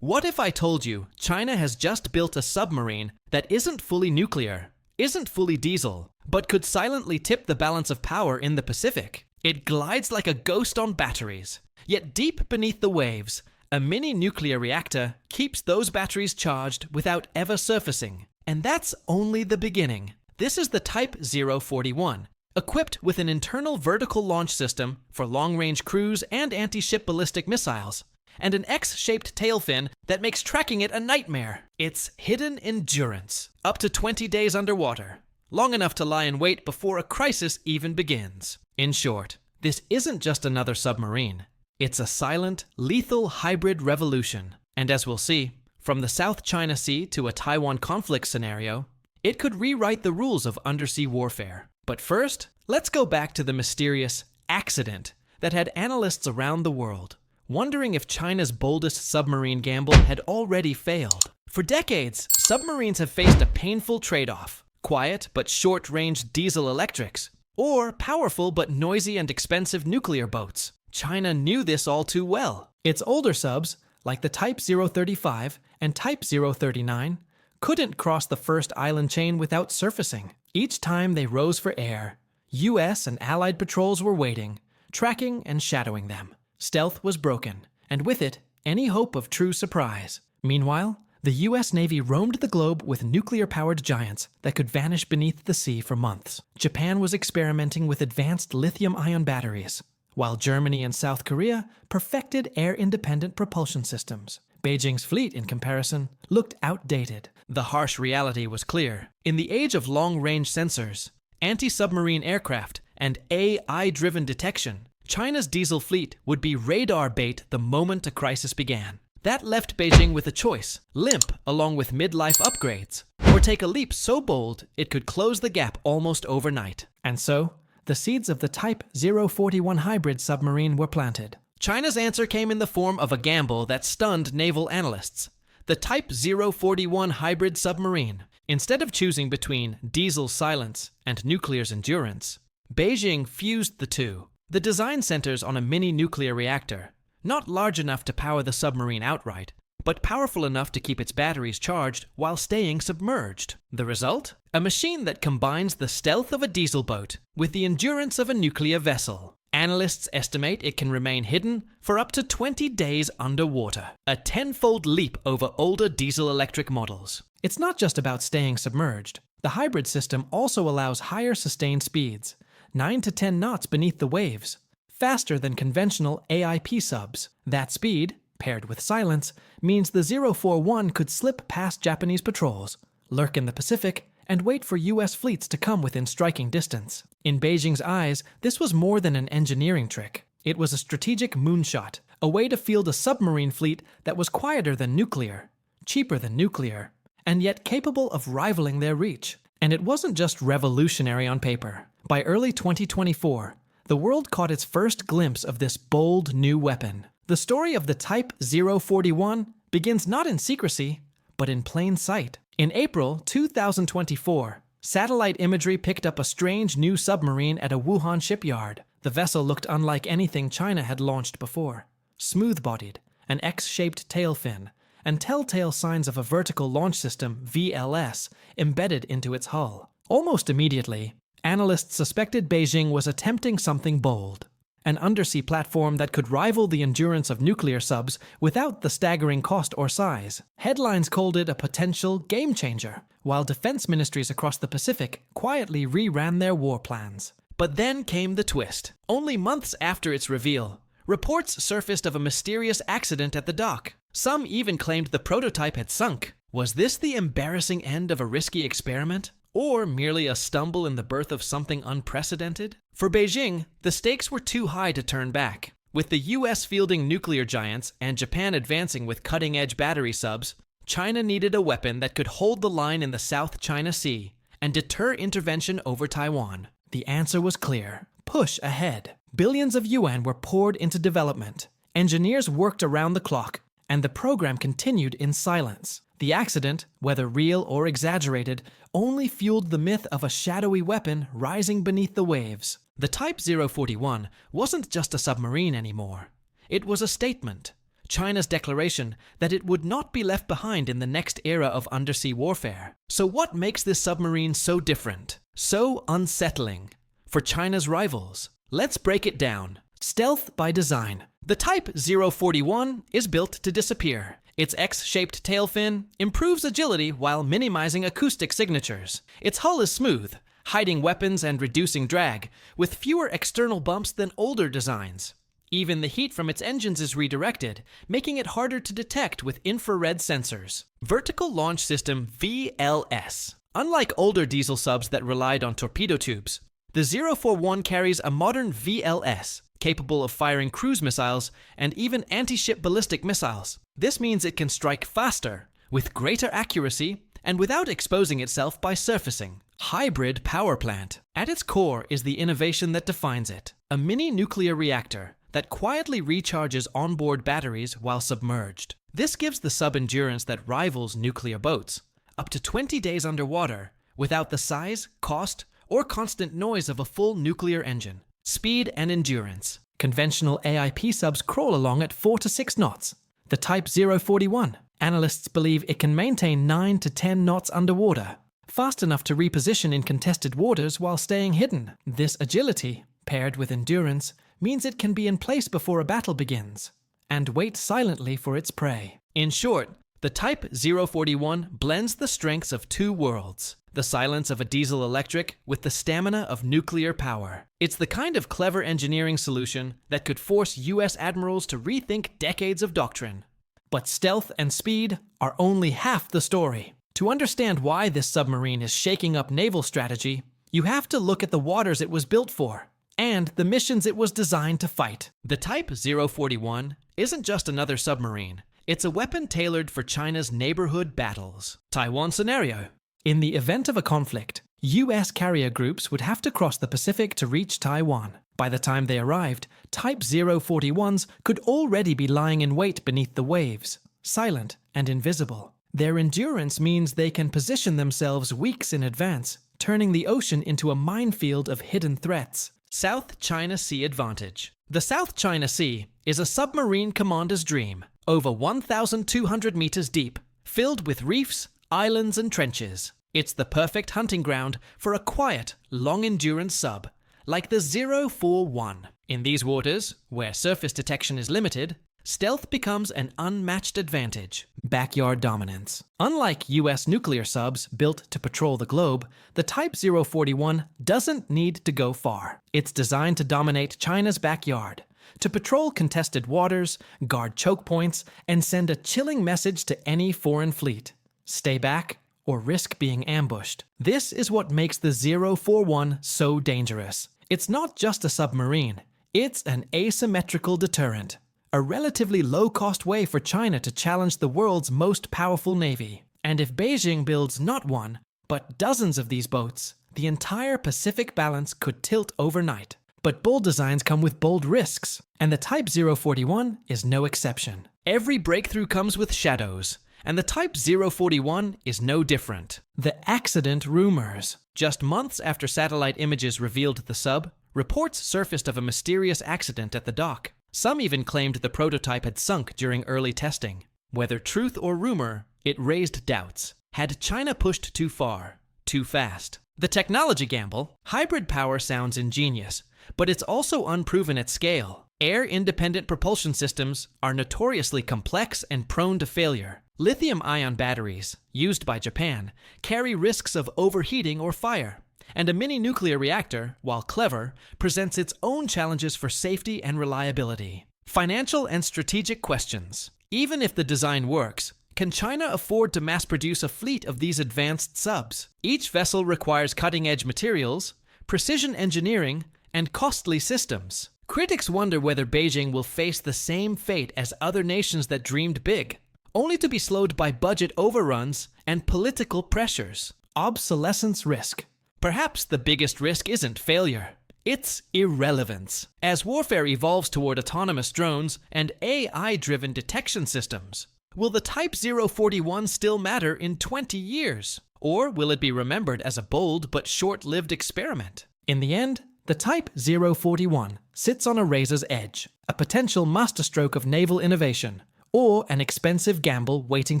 What if I told you China has just built a submarine that isn't fully nuclear, isn't fully diesel, but could silently tip the balance of power in the Pacific? It glides like a ghost on batteries. Yet deep beneath the waves, a mini nuclear reactor keeps those batteries charged without ever surfacing. And that's only the beginning. This is the Type 041, equipped with an internal vertical launch system for long-range cruise and anti-ship ballistic missiles, and an X-shaped tail fin that makes tracking it a nightmare. It's hidden endurance, up to 20 days underwater, long enough to lie in wait before a crisis even begins. In short, this isn't just another submarine. It's a silent, lethal hybrid revolution. And as we'll see, from the South China Sea to a Taiwan conflict scenario, it could rewrite the rules of undersea warfare. But first, let's go back to the mysterious accident that had analysts around the world wondering if China's boldest submarine gamble had already failed. For decades, submarines have faced a painful trade-off: quiet but short-range diesel electrics, or powerful but noisy and expensive nuclear boats. China knew this all too well. Its older subs, like the Type 035 and Type 039, couldn't cross the first island chain without surfacing. Each time they rose for air, US and Allied patrols were waiting, tracking and shadowing them. Stealth was broken, and with it, any hope of true surprise. Meanwhile, the US Navy roamed the globe with nuclear-powered giants that could vanish beneath the sea for months. Japan was experimenting with advanced lithium-ion batteries, while Germany and South Korea perfected air-independent propulsion systems. Beijing's fleet, in comparison, looked outdated. The harsh reality was clear. In the age of long-range sensors, anti-submarine aircraft, and AI-driven detection, China's diesel fleet would be radar bait the moment a crisis began. That left Beijing with a choice: limp along with midlife upgrades, or take a leap so bold it could close the gap almost overnight. And so, the seeds of the Type 041 hybrid submarine were planted. China's answer came in the form of a gamble that stunned naval analysts: the Type 041 hybrid submarine. Instead of choosing between diesel's silence and nuclear's endurance, Beijing fused the two. The design centers on a mini nuclear reactor, not large enough to power the submarine outright, but powerful enough to keep its batteries charged while staying submerged. The result? A machine that combines the stealth of a diesel boat with the endurance of a nuclear vessel. Analysts estimate it can remain hidden for up to 20 days underwater, a tenfold leap over older diesel-electric models. It's not just about staying submerged. The hybrid system also allows higher sustained speeds, 9 to 10 knots beneath the waves, faster than conventional AIP subs. That speed, paired with silence, means the 041 could slip past Japanese patrols, lurk in the Pacific, and wait for US fleets to come within striking distance. In Beijing's eyes, this was more than an engineering trick. It was a strategic moonshot, a way to field a submarine fleet that was quieter than nuclear, cheaper than nuclear, and yet capable of rivaling their reach. And it wasn't just revolutionary on paper. By early 2024, the world caught its first glimpse of this bold new weapon. The story of the Type 041 begins not in secrecy, but in plain sight. In April 2024, satellite imagery picked up a strange new submarine at a Wuhan shipyard. The vessel looked unlike anything China had launched before. Smooth-bodied, an X-shaped tail fin, and telltale signs of a vertical launch system, VLS, embedded into its hull. Almost immediately, analysts suspected Beijing was attempting something bold: an undersea platform that could rival the endurance of nuclear subs without the staggering cost or size. Headlines called it a potential game-changer, while defense ministries across the Pacific quietly reran their war plans. But then came the twist. Only months after its reveal, reports surfaced of a mysterious accident at the dock. Some even claimed the prototype had sunk. Was this the embarrassing end of a risky experiment? Or merely a stumble in the birth of something unprecedented? For Beijing, the stakes were too high to turn back. With the US fielding nuclear giants and Japan advancing with cutting-edge battery subs, China needed a weapon that could hold the line in the South China Sea and deter intervention over Taiwan. The answer was clear: push ahead. Billions of yuan were poured into development. Engineers worked around the clock, and the program continued in silence. The accident, whether real or exaggerated, only fueled the myth of a shadowy weapon rising beneath the waves. The Type 041 wasn't just a submarine anymore. It was a statement, China's declaration that it would not be left behind in the next era of undersea warfare. So what makes this submarine so different, so unsettling for China's rivals? Let's break it down. Stealth by design. The Type 041 is built to disappear. Its X-shaped tail fin improves agility while minimizing acoustic signatures. Its hull is smooth, hiding weapons and reducing drag, with fewer external bumps than older designs. Even the heat from its engines is redirected, making it harder to detect with infrared sensors. Vertical Launch System VLS. Unlike older diesel subs that relied on torpedo tubes, the 041 carries a modern VLS, capable of firing cruise missiles and even anti-ship ballistic missiles. This means it can strike faster, with greater accuracy, and without exposing itself by surfacing. Hybrid power plant. At its core is the innovation that defines it, a mini nuclear reactor that quietly recharges onboard batteries while submerged. This gives the sub endurance that rivals nuclear boats, up to 20 days underwater, without the size, cost, or constant noise of a full nuclear engine. Speed and endurance. Conventional AIP subs crawl along at 4 to 6 knots. The Type 041. Analysts believe it can maintain 9 to 10 knots underwater, fast enough to reposition in contested waters while staying hidden. This agility, paired with endurance, means it can be in place before a battle begins, and wait silently for its prey. In short, the Type 041 blends the strengths of two worlds, the silence of a diesel-electric with the stamina of nuclear power. It's the kind of clever engineering solution that could force US admirals to rethink decades of doctrine. But stealth and speed are only half the story. To understand why this submarine is shaking up naval strategy, you have to look at the waters it was built for, and the missions it was designed to fight. The Type 041 isn't just another submarine. It's a weapon tailored for China's neighborhood battles. Taiwan scenario. In the event of a conflict, US carrier groups would have to cross the Pacific to reach Taiwan. By the time they arrived, Type 041s could already be lying in wait beneath the waves, silent and invisible. Their endurance means they can position themselves weeks in advance, turning the ocean into a minefield of hidden threats. South China Sea advantage. The South China Sea is a submarine commander's dream, over 1,200 meters deep, filled with reefs, islands, and trenches. It's the perfect hunting ground for a quiet, long-endurance sub, like the 041. In these waters, where surface detection is limited, stealth becomes an unmatched advantage. Backyard dominance. Unlike US nuclear subs built to patrol the globe, the Type 041 doesn't need to go far. It's designed to dominate China's backyard, to patrol contested waters, guard choke points, and send a chilling message to any foreign fleet. Stay back or risk being ambushed. This is what makes the 041 so dangerous. It's not just a submarine, it's an asymmetrical deterrent. A relatively low-cost way for China to challenge the world's most powerful navy. And if Beijing builds not one, but dozens of these boats, the entire Pacific balance could tilt overnight. But bold designs come with bold risks, and the Type 041 is no exception. Every breakthrough comes with shadows, and the Type 041 is no different. The accident rumors. Just months after satellite images revealed the sub, reports surfaced of a mysterious accident at the dock. Some even claimed the prototype had sunk during early testing. Whether truth or rumor, it raised doubts. Had China pushed too far, too fast? The technology gamble, hybrid power sounds ingenious, but it's also unproven at scale. Air-independent propulsion systems are notoriously complex and prone to failure. Lithium-ion batteries, used by Japan, carry risks of overheating or fire. And a mini-nuclear reactor, while clever, presents its own challenges for safety and reliability. Financial and strategic questions. Even if the design works, can China afford to mass-produce a fleet of these advanced subs? Each vessel requires cutting-edge materials, precision engineering, and costly systems. Critics wonder whether Beijing will face the same fate as other nations that dreamed big, only to be slowed by budget overruns and political pressures. Obsolescence risk. Perhaps the biggest risk isn't failure, it's irrelevance. As warfare evolves toward autonomous drones and AI-driven detection systems, will the Type 041 still matter in 20 years? Or will it be remembered as a bold but short-lived experiment? In the end, the Type 041 sits on a razor's edge, a potential masterstroke of naval innovation, or an expensive gamble waiting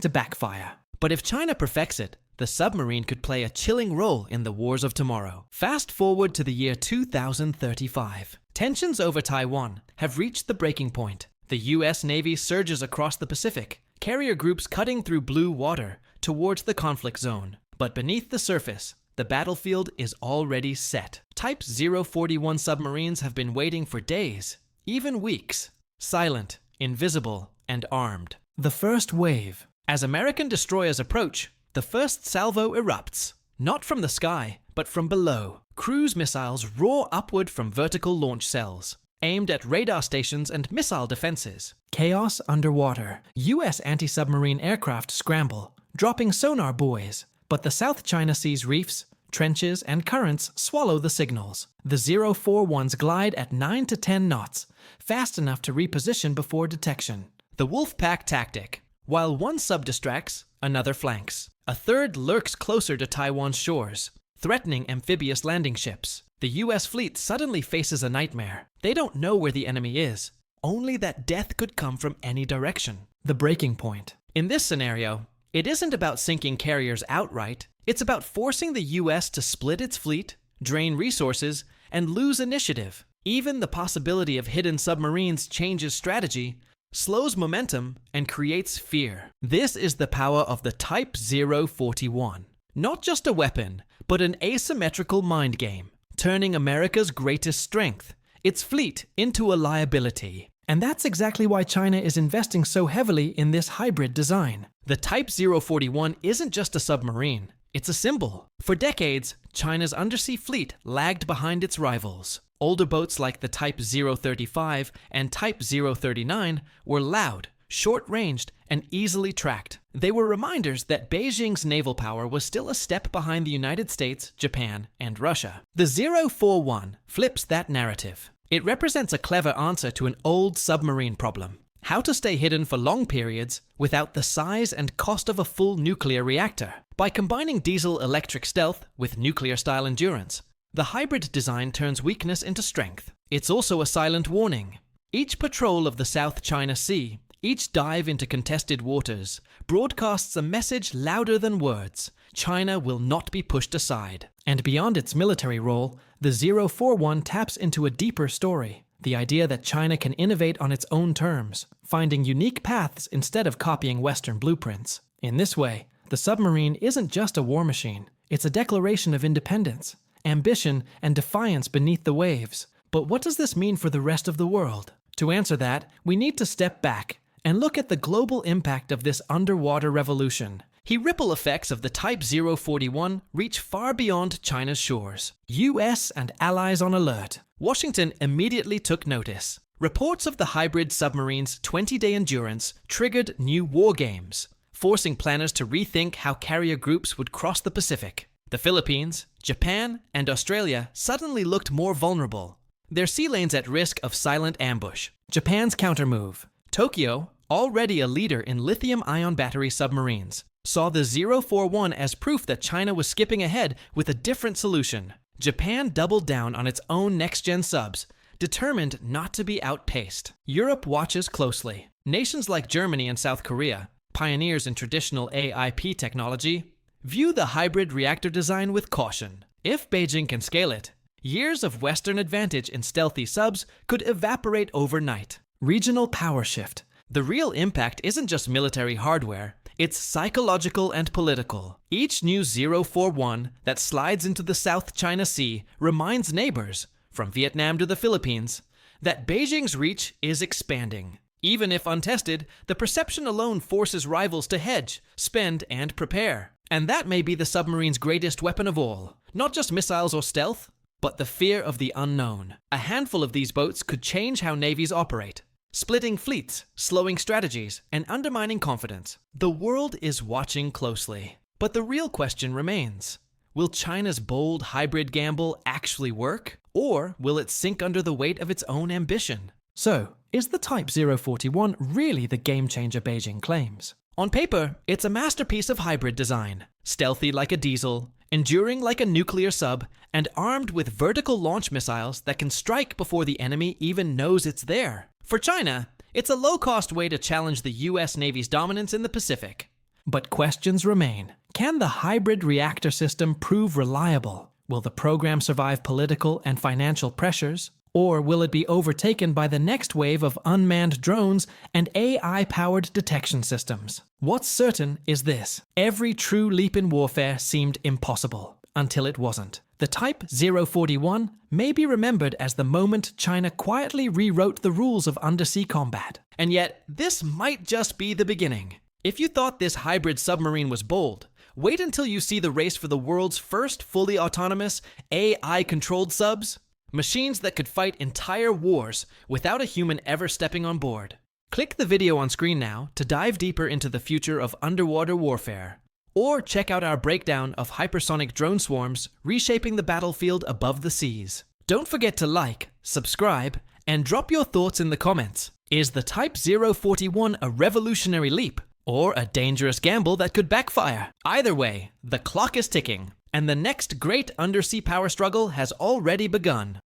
to backfire. But if China perfects it, the submarine could play a chilling role in the wars of tomorrow. Fast forward to the year 2035. Tensions over Taiwan have reached the breaking point. The US Navy surges across the Pacific, carrier groups cutting through blue water towards the conflict zone. But beneath the surface, the battlefield is already set. Type 041 submarines have been waiting for days, even weeks. Silent, invisible, and armed. The first wave. As American destroyers approach, the first salvo erupts. Not from the sky, but from below. Cruise missiles roar upward from vertical launch cells, aimed at radar stations and missile defenses. Chaos underwater. US anti-submarine aircraft scramble, dropping sonar buoys. But the South China Sea's reefs, trenches, and currents swallow the signals. The 041s glide at 9 to 10 knots, fast enough to reposition before detection. The Wolfpack tactic. While one sub distracts, another flanks. A third lurks closer to Taiwan's shores, threatening amphibious landing ships. The US fleet suddenly faces a nightmare. They don't know where the enemy is, only that death could come from any direction. The breaking point. In this scenario, it isn't about sinking carriers outright. It's about forcing the US to split its fleet, drain resources, and lose initiative. Even the possibility of hidden submarines changes strategy, slows momentum, and creates fear. This is the power of the Type 041. Not just a weapon, but an asymmetrical mind game, turning America's greatest strength, its fleet, into a liability. And that's exactly why China is investing so heavily in this hybrid design. The Type 041 isn't just a submarine, it's a symbol. For decades, China's undersea fleet lagged behind its rivals. Older boats like the Type 035 and Type 039 were loud, short-ranged, and easily tracked. They were reminders that Beijing's naval power was still a step behind the United States, Japan, and Russia. The 041 flips that narrative. It represents a clever answer to an old submarine problem: how to stay hidden for long periods without the size and cost of a full nuclear reactor. By combining diesel-electric stealth with nuclear-style endurance, the hybrid design turns weakness into strength. It's also a silent warning. Each patrol of the South China Sea, each dive into contested waters, broadcasts a message louder than words: China will not be pushed aside. And beyond its military role, the 041 taps into a deeper story: the idea that China can innovate on its own terms, finding unique paths instead of copying Western blueprints. In this way, the submarine isn't just a war machine, it's a declaration of independence, ambition, and defiance beneath the waves. But what does this mean for the rest of the world? To answer that, we need to step back and look at the global impact of this underwater revolution. The ripple effects of the Type 041 reach far beyond China's shores. US and allies on alert. Washington immediately took notice. Reports of the hybrid submarine's 20-day endurance triggered new war games, forcing planners to rethink how carrier groups would cross the Pacific. The Philippines, Japan, and Australia suddenly looked more vulnerable, their sea lanes at risk of silent ambush. Japan's countermove. Tokyo, already a leader in lithium-ion battery submarines, saw the 041 as proof that China was skipping ahead with a different solution. Japan doubled down on its own next-gen subs, determined not to be outpaced. Europe watches closely. Nations like Germany and South Korea, pioneers in traditional AIP technology, view the hybrid reactor design with caution. If Beijing can scale it, years of Western advantage in stealthy subs could evaporate overnight. Regional power shift. The real impact isn't just military hardware, it's psychological and political. Each new 041 that slides into the South China Sea reminds neighbors, from Vietnam to the Philippines, that Beijing's reach is expanding. Even if untested, the perception alone forces rivals to hedge, spend, and prepare. And that may be the submarine's greatest weapon of all. Not just missiles or stealth, but the fear of the unknown. A handful of these boats could change how navies operate, splitting fleets, slowing strategies, and undermining confidence. The world is watching closely. But the real question remains: will China's bold hybrid gamble actually work? Or will it sink under the weight of its own ambition? So, is the Type 041 really the game-changer Beijing claims? On paper, it's a masterpiece of hybrid design. Stealthy like a diesel, enduring like a nuclear sub, and armed with vertical launch missiles that can strike before the enemy even knows it's there. For China, It's a low-cost way to challenge the US Navy's dominance in the Pacific. But questions remain. Can the hybrid reactor system prove reliable? Will the program survive political and financial pressures? Or will it be overtaken by the next wave of unmanned drones and AI-powered detection systems? What's certain is this: every true leap in warfare seemed impossible, until it wasn't. The Type 041 may be remembered as the moment China quietly rewrote the rules of undersea combat. And yet, this might just be the beginning. If you thought this hybrid submarine was bold, wait until you see the race for the world's first fully autonomous, AI-controlled subs. Machines that could fight entire wars without a human ever stepping on board. Click the video on screen now to dive deeper into the future of underwater warfare. Or check out our breakdown of hypersonic drone swarms reshaping the battlefield above the seas. Don't forget to like, subscribe, and drop your thoughts in the comments. Is the Type 041 a revolutionary leap, or a dangerous gamble that could backfire? Either way, the clock is ticking, and the next great undersea power struggle has already begun.